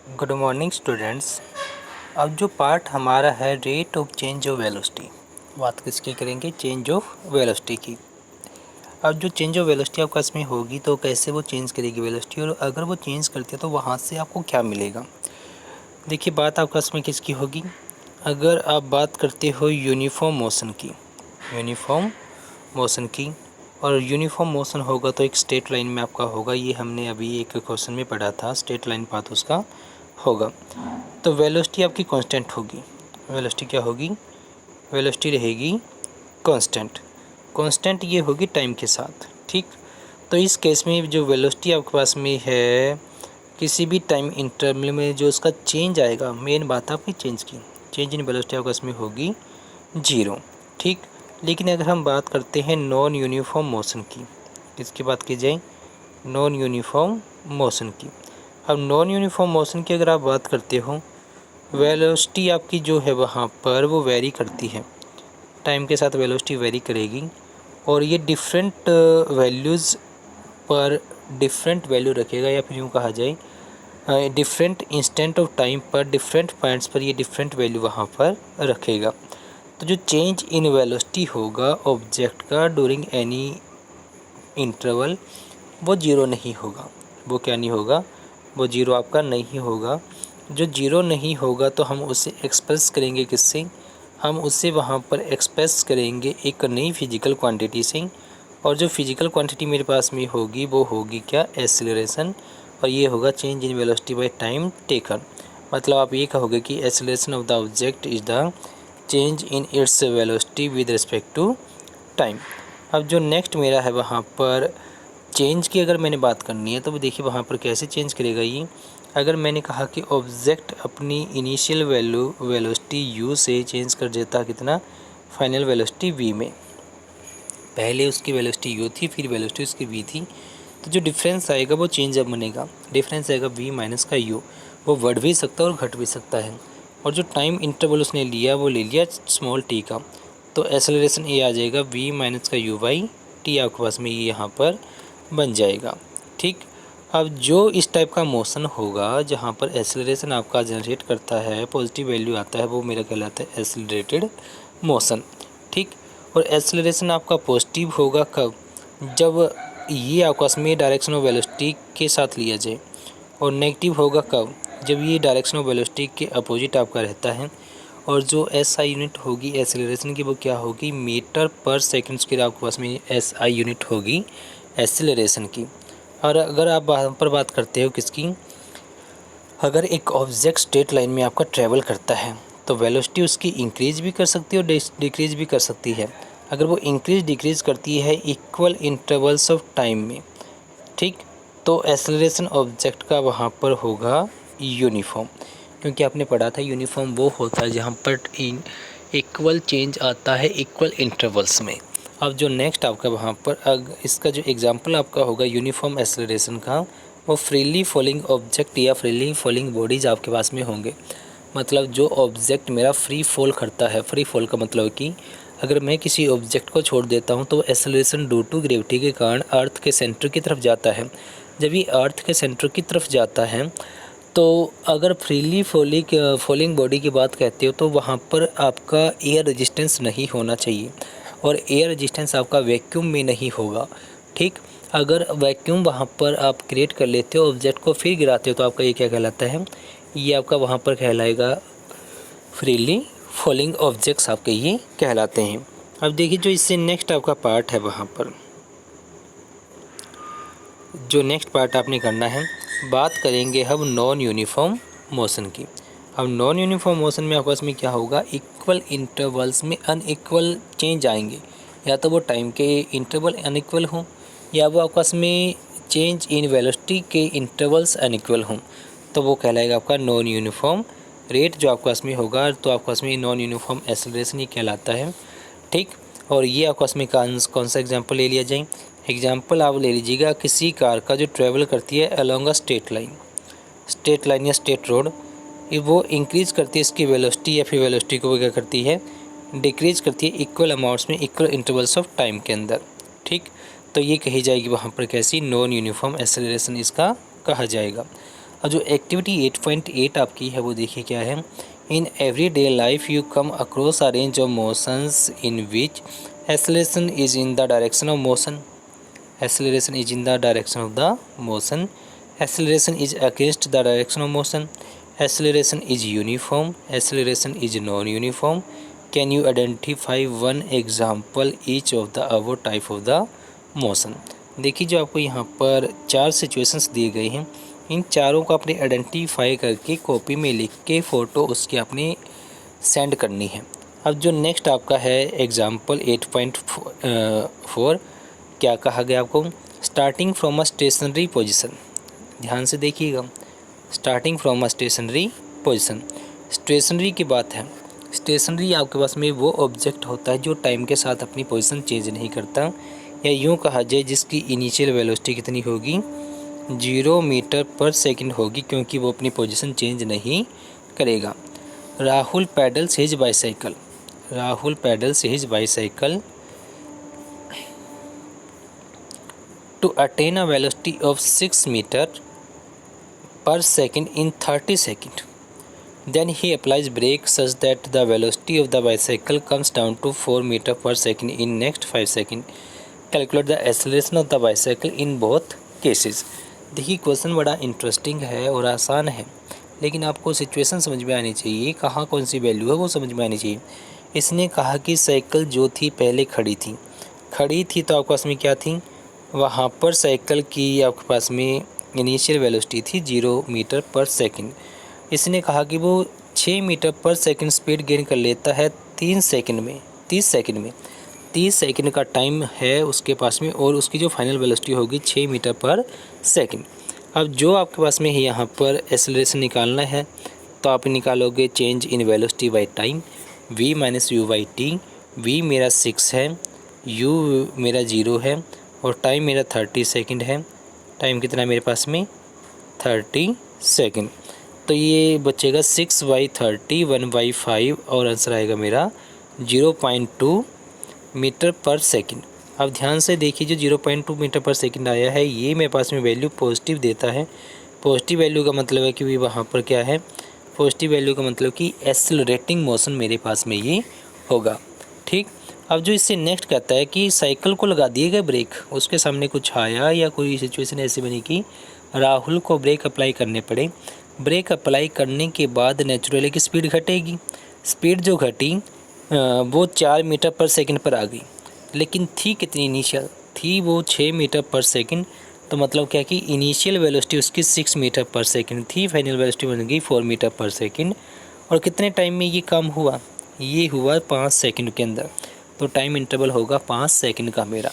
Good morning students. अब जो part हमारा है rate of change of velocity, बात किसकी करेंगे? चेंज ऑफ वेलोसिटी की। अब जो चेंज ऑफ वेलोसिटी आपका इसमें होगी तो कैसे वो चेंज करेगी वेलोसिटी, और अगर वो चेंज करती है तो वहाँ से आपको क्या मिलेगा। देखिए बात आपका इसमें किसकी होगी, अगर आप बात करते हो यूनिफॉर्म मोशन की, यूनिफॉर्म मोशन की, और यूनिफॉर्म मोशन होगा तो एक स्ट्रेट लाइन में आपका होगा। ये हमने अभी एक क्वेश्चन में पढ़ा था, स्ट्रेट लाइन पाथ उसका होगा। तो वेलोसिटी आपकी कांस्टेंट होगी। वेलोसिटी क्या होगी? वेलोसिटी रहेगी कांस्टेंट। कांस्टेंट ये होगी टाइम के साथ, ठीक। तो इस केस में जो वेलोसिटी आपके पास में है, किसी भी टाइम इंटरवल में जो उसका चेंज आएगा, मेन बात आपकी चेंज की, चेंज इन वेलोसिटी आपके पास में होगी 0, ठीक। लेकिन अगर हम बात करते हैं नॉन यूनिफॉर्म मोशन की, किसकी बात की जाए? नॉन यूनिफॉर्म मोशन की। अब नॉन यूनिफॉर्म मोशन की अगर आप बात करते हो, वेलोसिटी आपकी जो है वहाँ पर वो वेरी करती है, टाइम के साथ वेलोसिटी वेरी करेगी, और ये डिफरेंट वैल्यूज़ पर डिफरेंट वैल्यू रखेगा, या फिर यूँ कहा जाए डिफरेंट इंस्टेंट ऑफ टाइम पर डिफरेंट पॉइंट्स पर ये डिफरेंट वैल्यू वहाँ पर रखेगा। तो जो चेंज इन वेलोसिटी होगा ऑब्जेक्ट का ड्यूरिंग एनी इंटरवल, वो जीरो नहीं होगा। वो क्या नहीं होगा? वो जीरो आपका नहीं होगा। जो जीरो नहीं होगा तो हम उसे एक्सप्रेस करेंगे किससे? हम उसे वहाँ पर एक्सप्रेस करेंगे एक नई फिजिकल क्वांटिटी से, और जो फिजिकल क्वांटिटी मेरे पास में होगी वो होगी क्या? एक्सीलरेशन। और ये होगा change in velocity by time taken. मतलब आप ये कहोगे कि acceleration of the object is the change in its velocity with respect to time. अब जो नेक्स्ट मेरा है वहाँ पर चेंज की अगर मैंने बात करनी है, तो देखिए वहाँ पर कैसे चेंज करेगा ये। अगर मैंने कहा कि ऑब्जेक्ट अपनी इनिशियल वेलोसिटी u से चेंज कर देता कितना? फाइनल वेलोसिटी v में। पहले उसकी वेलोसिटी u थी, फिर वेलोसिटी उसकी v थी, तो जो डिफरेंस आएगा वो चेंज अब बनेगा। डिफरेंस आएगा v माइनस का u। वो बढ़ भी सकता है और घट भी सकता है। और जो टाइम इंटरवल उसने लिया वो ले लिया स्मॉल t का, तो एक्सेलरेशन ये आ जाएगा v माइनस का u बाई टी आपके पास में ये यहाँ पर बन जाएगा, ठीक। अब जो इस टाइप का मोशन होगा जहाँ पर एक्सेलरेशन आपका जनरेट करता है, पॉजिटिव वैल्यू आता है, वो मेरा कहलाता है एक्सेलरेटेड मोशन, ठीक। और एक्सेलरेशन आपका पॉजिटिव होगा कब? जब ये आपस में डायरेक्शन ऑफ वेलोसिटी के साथ लिया जाए। और नेगेटिव होगा कब? जब ये डायरेक्शन ऑफ वेलोसिटी के अपोजिट आपका रहता है। और जो एस आई यूनिट होगी एक्सेलरेशन की वो क्या होगी? मीटर पर सेकंड के आपके पास में एस आई यूनिट होगी एक्सेलरेशन की। और अगर आप वहाँ पर बात करते हो किसकी, अगर एक ऑब्जेक्ट स्ट्रेट लाइन में आपका ट्रैवल करता है तो वेलोसिटी उसकी इंक्रीज भी कर सकती है और डिक्रीज भी कर सकती है। अगर वो इंक्रीज डिक्रीज करती है इक्वल इंटरवल्स ऑफ टाइम में, ठीक, तो एक्सेलरेशन ऑब्जेक्ट का वहाँ पर होगा यूनिफॉर्म, क्योंकि आपने पढ़ा था यूनिफॉर्म वो होता है जहाँ पर इक्वल चेंज आता है इक्वल इंटरवल्स में। अब जो नेक्स्ट आपका वहाँ पर इसका जो एग्जांपल आपका होगा यूनिफॉर्म एक्सेलरेशन का, वो फ्रीली फॉलिंग ऑब्जेक्ट या फ्रीली फॉलिंग बॉडीज़ आपके पास में होंगे। मतलब जो ऑब्जेक्ट मेरा फ्री फॉल करता है, फ्री फॉल का मतलब कि अगर मैं किसी ऑब्जेक्ट को छोड़ देता हूँ तो एक्सेलरेशन ड्यू टू ग्रेविटी के कारण अर्थ के सेंटर की तरफ जाता है। जब ये अर्थ के सेंटर की तरफ जाता है तो अगर फ्रीली फॉलिंग बॉडी की बात कहते हो तो वहाँ पर आपका एयर रेजिस्टेंस नहीं होना चाहिए, और एयर रेजिस्टेंस आपका वैक्यूम में नहीं होगा, ठीक। अगर वैक्यूम वहाँ पर आप क्रिएट कर लेते हो ऑब्जेक्ट को फिर गिराते हो तो आपका ये क्या कहलाता है? ये आपका वहाँ पर कहलाएगा फ्रीली फॉलिंग ऑब्जेक्ट्स आपके ये कहलाते हैं। अब देखिए जो इससे नेक्स्ट आपका पार्ट है, वहाँ पर जो नेक्स्ट पार्ट आपने करना है, बात करेंगे हम नॉन यूनिफॉर्म मोशन की। अब नॉन यूनिफॉर्म मोशन में आपस में क्या होगा? इक्वल इंटरवल्स में अनइक्वल चेंज आएंगे, या तो वो टाइम के इंटरवल अनइक्वल हों, या वो आपस में चेंज इन वेलोसिटी के इंटरवल्स अनइक्वल हों, तो वो कहलाएगा आपका नॉन यूनिफॉर्म रेट जो आपके पास में होगा। तो आपके पास में नॉन यूनिफॉर्म एक्सेलरेशन ये कहलाता है, ठीक। और ये आपके पास में कौन सा एग्जांपल ले लिया जाए? एग्जांपल आप ले लीजिएगा किसी कार का जो ट्रैवल करती है अलोंग अ स्ट्रेट लाइन या स्ट्रेट रोड, वो इंक्रीज़ करती है इसकी वेलोसिटी, या फिर वेलोसिटी को वो क्या करती है? डिक्रीज़ करती है इक्वल अमाउंट्स में इक्वल इंटरवल्स ऑफ टाइम के अंदर, ठीक। तो ये कही जाएगी वहाँ पर कैसी? नॉन यूनिफॉर्म एक्सेलरेशन इसका कहा जाएगा। और जो एक्टिविटी 8.8 आपकी है वो देखिए क्या है। In every day life you come across a range of motions in which acceleration is in the direction of motion, acceleration is in the direction of the motion, acceleration is against the direction of motion, acceleration is uniform, acceleration is non-uniform. Can you identify one example each of the above type of the motion? देखिए जो आपको यहाँ पर 4 situations दिए गए हैं, इन चारों को आपने आइडेंटिफाई करके कॉपी में लिख के फ़ोटो उसकी आपने सेंड करनी है। अब जो नेक्स्ट आपका है एग्जाम्पल 8.4, क्या कहा गया आपको, starting from a stationary position. ध्यान से देखिएगा, starting from a stationary position. Stationary की बात है, स्टेशनरी आपके पास में वो ऑब्जेक्ट होता है जो टाइम के साथ अपनी पोजीशन चेंज नहीं करता, या यूँ कहा जाए जिसकी इनिशियल वेलोसिटी कितनी होगी, 0 मीटर पर सेकंड होगी, क्योंकि वो अपनी पोजीशन चेंज नहीं करेगा। Rahul paddles his bicycle, Rahul paddles his bicycle to attain a velocity of 6 meter per second in 30 seconds. Then he applies brake such that the velocity of the bicycle comes down to 4 meter per second in next 5 seconds. Calculate the acceleration of the bicycle in both cases. देखिए question बड़ा interesting है और आसान है, लेकिन आपको situation समझ में आनी चाहिए, कहाँ कौन सी वैल्यू है वो समझ में आनी चाहिए। इसने कहा कि साइकिल जो थी पहले खड़ी थी तो आपके पास में क्या थी, वहाँ पर साइकिल की आपके पास में इनिशियल वेलोसिटी थी 0 मीटर पर सेकंड। इसने कहा कि वो 6 मीटर पर सेकंड स्पीड गेन कर लेता है 30 सेकंड का टाइम है उसके पास में, और उसकी जो फाइनल वेलोसिटी होगी 6 मीटर पर सेकंड। अब जो आपके पास में यहाँ पर एक्सेलरेशन निकालना है तो आप निकालोगे change in velocity by time, v minus you by T. v मेरा 6 है, u मेरा 0 है और टाइम मेरा 30 सेकंड है। टाइम कितना मेरे पास में 30 सेकंड, तो ये बचेगा 6/30 1/5 और आंसर आएगा मेरा 0.2 मीटर पर सेकंड। अब ध्यान से देखिए, जो 0.2 मीटर पर सेकंड आया है ये मेरे पास में वैल्यू पॉजिटिव देता है। पॉजिटिव वैल्यू का मतलब है कि वहाँ पर क्या है, पॉजिटिव वैल्यू का मतलब कि एक्सेलरेटिंग मोशन मेरे पास में ये होगा। ठीक, अब जो इससे नेक्स्ट कहता है कि साइकिल को लगा दिए गए ब्रेक, उसके सामने कुछ आया या कोई सिचुएशन ऐसी बनी कि राहुल को ब्रेक अप्लाई करने पड़े। ब्रेक अप्लाई करने के बाद नेचुरली की स्पीड घटेगी। स्पीड जो घटी वो 4 मीटर पर सेकंड पर आ गई, लेकिन थी कितनी इनिशियल, थी वो 6 मीटर पर सेकंड। तो मतलब क्या कि इनिशियल वेलोसिटी उसकी 6 मीटर पर सेकंड थी, फाइनल वेलोसिटी बन गई 4 मीटर पर सेकंड। और कितने टाइम में ये काम हुआ, ये हुआ 5 सेकंड के अंदर। तो टाइम इंटरवल होगा 5 सेकंड का मेरा।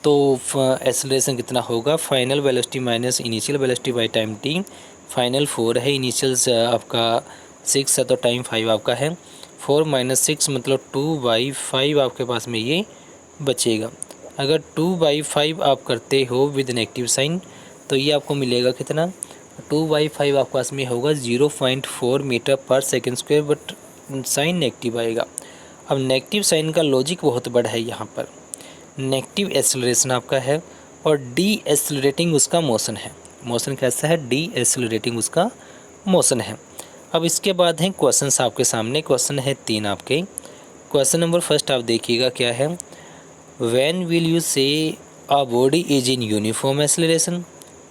तो एक्सेलरेशन कितना होगा, final velocity minus initial velocity by time T. Final 4 है, इनिशियल आपका 6 है, तो टाइम 5 आपका है। 4 - 6 मतलब 2/5 आपके पास में ये बचेगा। अगर 2/5 आप करते हो विद नेगेटिव साइन तो ये आपको मिलेगा कितना, 2/5 आपके पास में होगा 0.4 मीटर पर second square, but sign negative आएगा। अब नेगेटिव साइन का लॉजिक बहुत बड़ा है यहाँ पर। नेगेटिव एक्सेलरेशन आपका है और डी एक्सेलरेटिंग उसका मोशन है। मोशन कैसा है, डी एक्सेलरेटिंग उसका मोशन है। अब इसके बाद हैं क्वेश्चंस आपके सामने। क्वेश्चन है 3 आपके। क्वेश्चन नंबर फर्स्ट आप देखिएगा क्या है, व्हेन विल यू से a body is in uniform acceleration,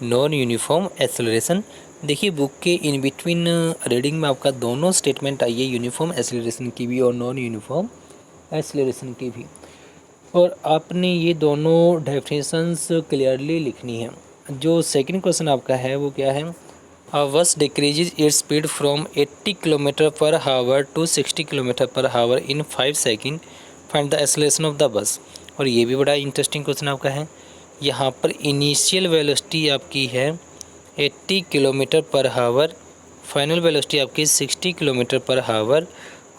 non uniform acceleration. देखिए बुक के इन बिटवीन रीडिंग में आपका दोनों स्टेटमेंट आई है, यूनिफॉर्म एक्सेलरेशन की भी और नॉन यूनिफॉर्म एक्सेलरेशन की भी, और आपने ये दोनों डेफिनेशंस क्लियरली लिखनी है। जो सेकंड क्वेश्चन आपका है वो क्या है, अ बस decreases its speed from 80 kilometre पर हावर टू 60 किलोमीटर पर हावर इन 5 second, find the acceleration of the bus. और ये भी बड़ा इंटरेस्टिंग क्वेश्चन आपका है। यहाँ पर इनिशियल वेलोसिटी आपकी है 80 किलोमीटर पर हावर, फाइनल वेलोसिटी आपकी 60 किलोमीटर पर हावर,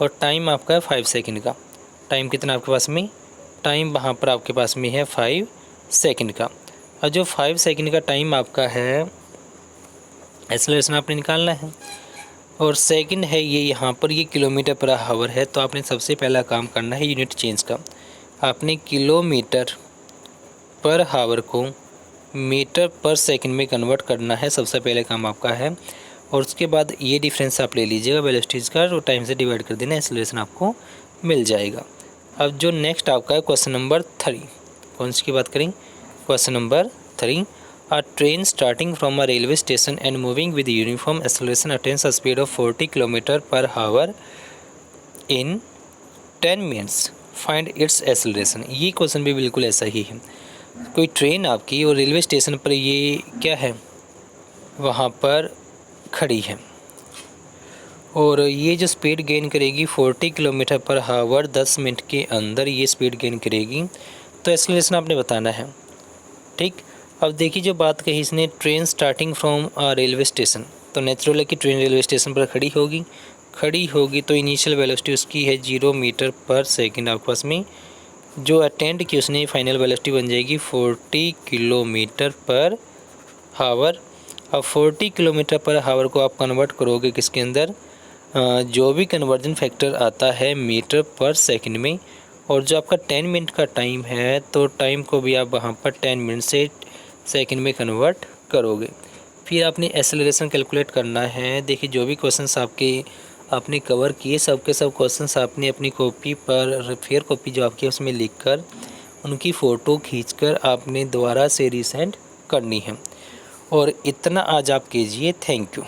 और टाइम आपका है 5 सेकंड का। टाइम कितना आपके पास में, टाइम वहाँ पर आपके पास में है 5 सेकंड का। और जो 5 सेकंड का टाइम आपका है एक्सेलरेशन आपने निकालना है, और सेकंड है ये यहाँ पर ये किलोमीटर पर हावर है। तो आपने सबसे पहला काम करना है यूनिट चेंज का। आपने किलोमीटर पर हावर को मीटर पर सेकंड में कन्वर्ट करना है, सबसे पहले काम आपका है। और उसके बाद ये डिफरेंस आप ले लीजिएगा वेलोसिटीज़ का, और टाइम से डिवाइड कर देना, एक्सेलरेशन आपको मिल जाएगा। अब जो नेक्स्ट आपका है क्वेश्चन नंबर 3, कौन सी की बात करें? Question number 3, a train starting from a railway station and moving with uniform acceleration attains a speed of 40 km/h in 10 minutes, find its acceleration. ये क्वेश्चन भी बिल्कुल ऐसा ही है। कोई ट्रेन आपकी और रेलवे स्टेशन पर ये क्या है, वहाँ पर खड़ी है, और ये जो स्पीड गेन करेगी 40 km/h 10 मिनट के अंदर ये स्पीड गेन करेगी, तो एक्सेलरेशन आपने बताना है। ठीक, अब देखिए जो बात कही इसने, train starting from railway station, तो नेचुरल है कि ट्रेन रेलवे स्टेशन पर खड़ी होगी तो इनिशियल वेलोसिटी उसकी है 0 मीटर पर सेकेंड आपके पास में, जो अटेंड की उसने फाइनल वेलोसिटी बन जाएगी 40 km/h। अब 40 km/h को आप कन्वर्ट करोगे किसके अंदर, जो भी कन्वर्जन फैक्टर आता है मीटर पर सेकंड में, और जो आपका 10 मिनट का टाइम है तो टाइम को भी आप वहाँ पर 10 मिनट से सेकंड में कन्वर्ट करोगे। फिर आपने एक्सेलरेशन कैलकुलेट करना है। देखिए जो भी क्वेश्चंस आपने कवर किए, सब के सब क्वेश्चंस आपने अपनी कॉपी पर, रेफर कॉपी जो आपकी उसमें लिखकर उनकी फ़ोटो खींचकर आपने दोबारा से रीसेंड करनी है। और इतना आज आप कीजिए। Thank you.